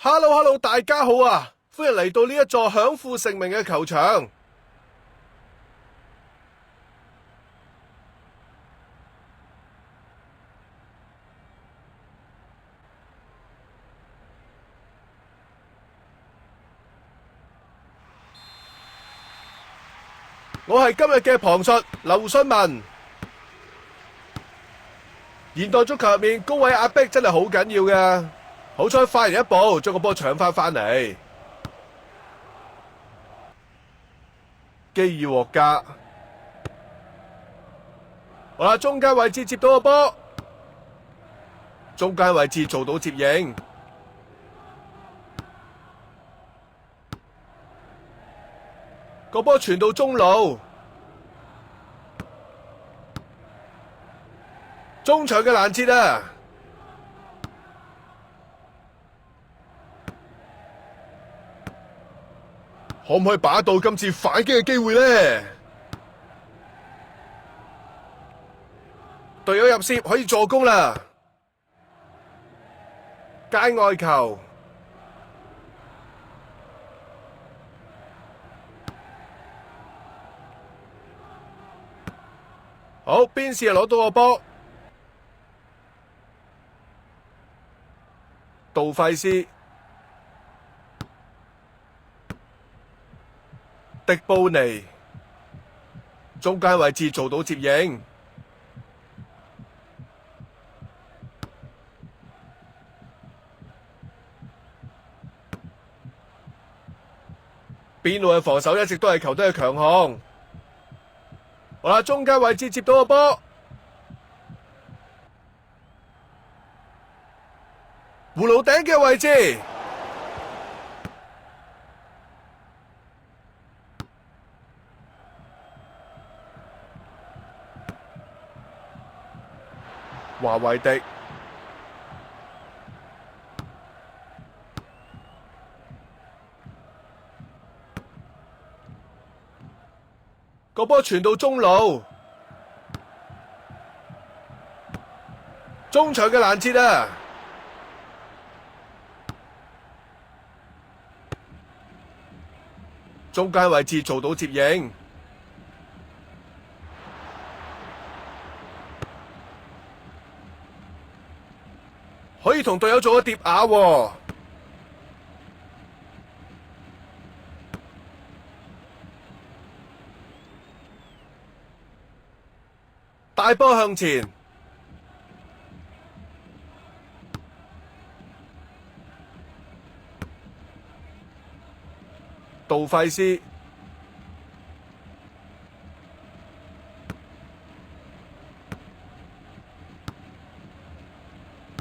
Hello，大家好啊！歡迎嚟到呢一座享負盛名嘅球場。我係今日嘅旁述劉信文。現代足球入面高位壓迫真係好緊要嘅，好彩快人一步將個波搶翻嚟。基爾獲加，好啦，中間位置接到個波，中間位置做到接應，個波傳到中路。中場嘅攔截啊！可唔可以把握到今次反擊嘅機會呢？隊友入楔可以助攻啦！界外球，好，邊線又攞到個波。杜費斯、迪布尼，中間位置做到接應，邊路嘅防守一直都係球隊嘅強項。好啦，中間位置接到個波，葫蘆頂嘅位置，華維迪，個波傳到中路，中場嘅攔截啊！中間位置做到接應，可以同隊友做個疊瓦喎。大波向前，杜費斯，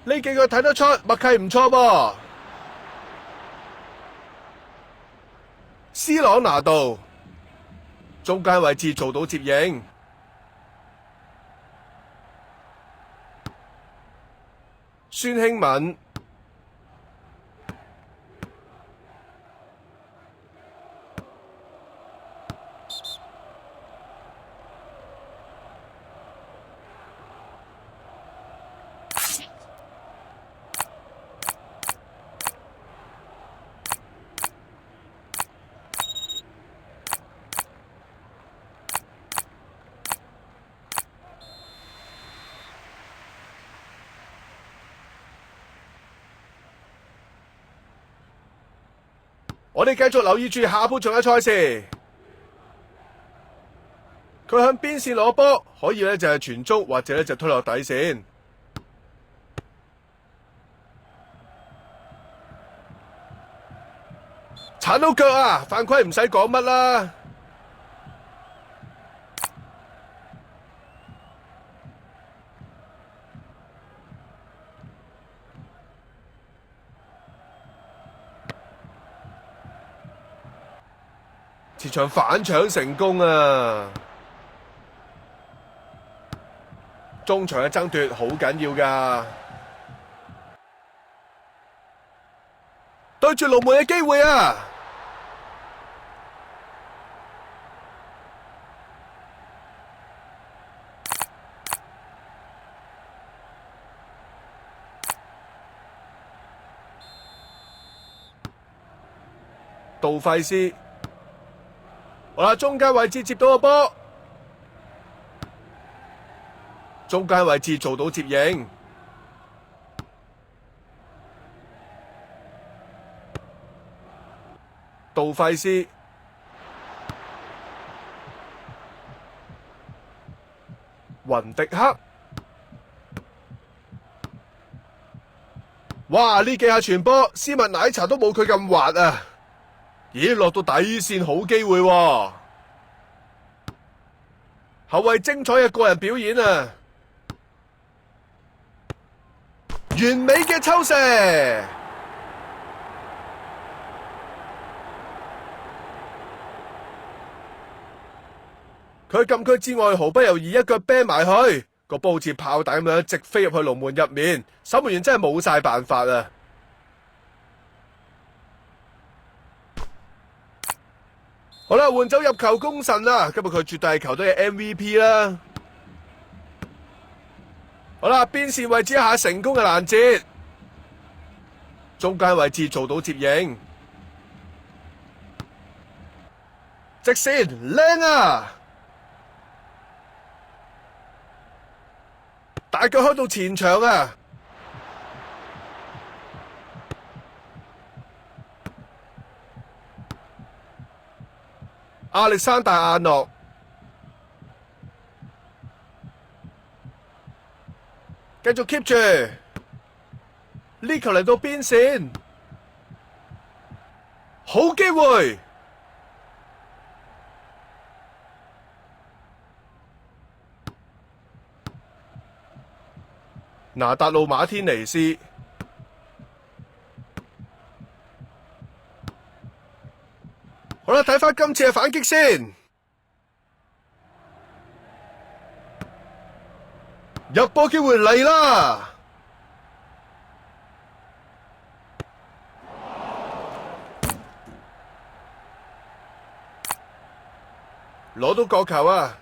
呢幾個睇得出默契唔錯噃。斯朗拿度，中間位置做到接應，孫興敏。我哋繼續留意住下半場嘅賽事，佢向邊線攞波，可以呢就係傳中，或者呢就推落底線。鏟到腳啊！犯規唔使講乜啦。前場反搶成功啊！中場嘅爭奪好緊要㗎，對住龍門嘅機會啊！杜費斯，好啦，中間位置接到個波，中間位置做到接應，杜費斯，雲迪克，哇！呢幾下傳波，絲襪奶茶都冇佢咁滑啊！咦，落到底線好機會喎，後衛精彩嘅個人表演啊！完美嘅抽射，佢禁區之外毫不猶豫一腳啤埋去，個波好似炮彈咁樣直飛入去龍門入面，守門員真係冇晒辦法啊！好啦，換走入球功臣啦，今日佢絕對係球隊嘅 MVP 啦。好啦，邊線位置一下成功嘅攔截，中間位置做到接應，直線靚啊！大腳開到前場啊！亞歷山大阿諾，繼續 keep 住呢球嚟到邊線，好機會！拿達路馬天尼斯，好啦，睇返今次嘅反擊先，入波機會嚟啦！攞到角球啊！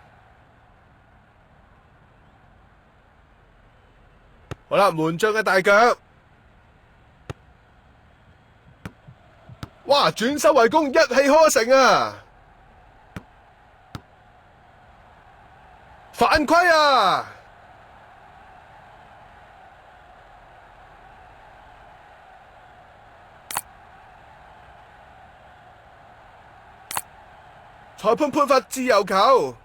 好啦，門將嘅大腳，哇！轉守為攻，一氣呵成啊！犯規啊！裁判判罰自由球。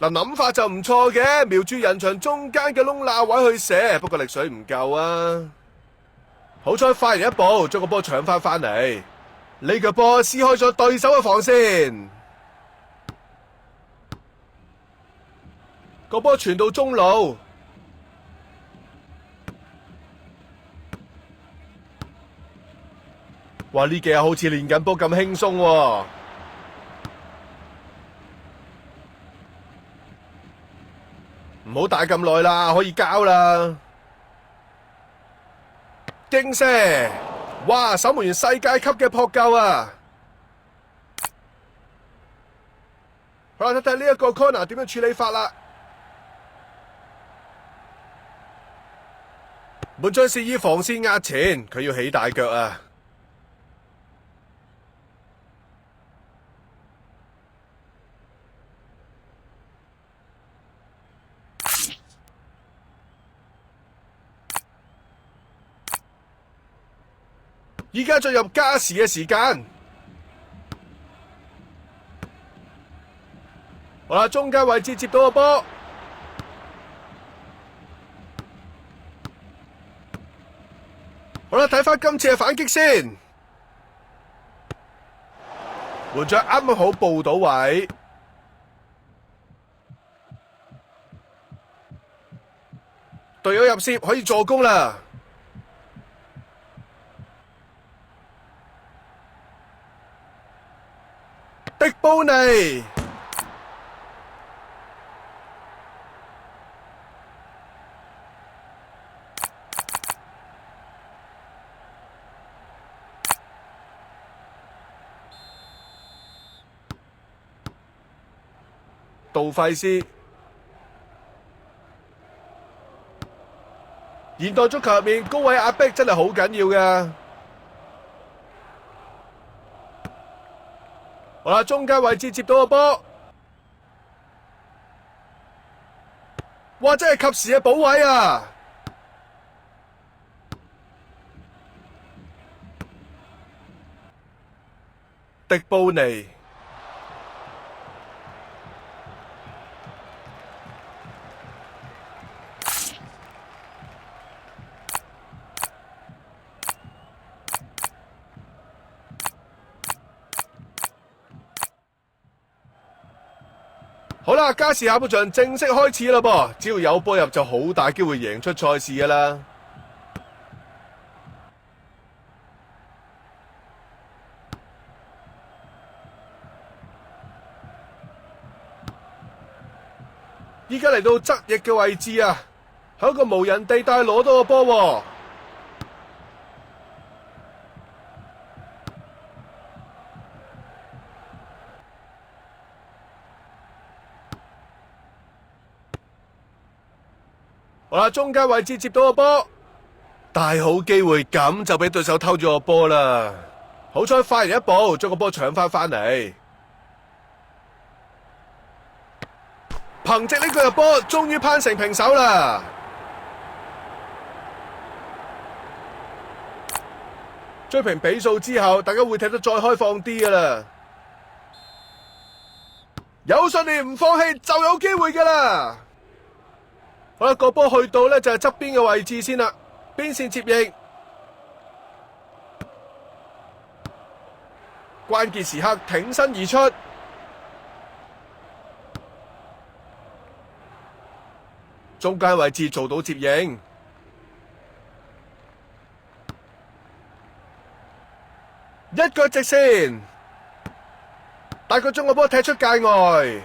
嗱，諗法就唔錯嘅，瞄住人牆中間嘅窿罅位去射，不過力水唔夠啊！好彩快人一步，將個波搶翻嚟，呢個波撕開咗對手嘅防線，個波傳到中路，哇！呢幾日好似練緊波咁輕鬆喎。唔好打咁耐啦，可以交啦。驚射！哇，守門員世界級嘅撲救啊！好啦，睇睇呢一個 corner 點樣處理法啦。門將示意防線壓前，佢要起大腳啊！而家進入加時嘅時間，好啦，中間位置接到個波，好啦，睇返今次嘅反擊先，門將啱啱好報到位，隊友入攝可以助攻啦。迪布尼，杜費斯，現代足球入面高位壓迫真係好緊要㗎。好啦，中間位置接到個波，哇！真係及時嘅補位啊！迪布尼，好啦，加時下半場正式開始啦噃，只要有波入就好大機會贏出賽事噶啦。依家嚟到側翼嘅位置啊，喺一個無人地帶攞到個波喎。好啦，中間位置接到個波，大好機會，咁就俾對手偷咗個波啦。好彩快人一步，將個波搶翻嚟。憑藉呢個入波，終於攀成平手啦！追平比數之後，大家會踢得再開放啲噶啦。有信念唔放棄就有機會噶啦！好啦，個波去到呢就係側邊嘅位置先啦，邊線接應，關鍵時刻挺身而出。中間位置做到接應，一腳直線，大腳將個波踢出界外。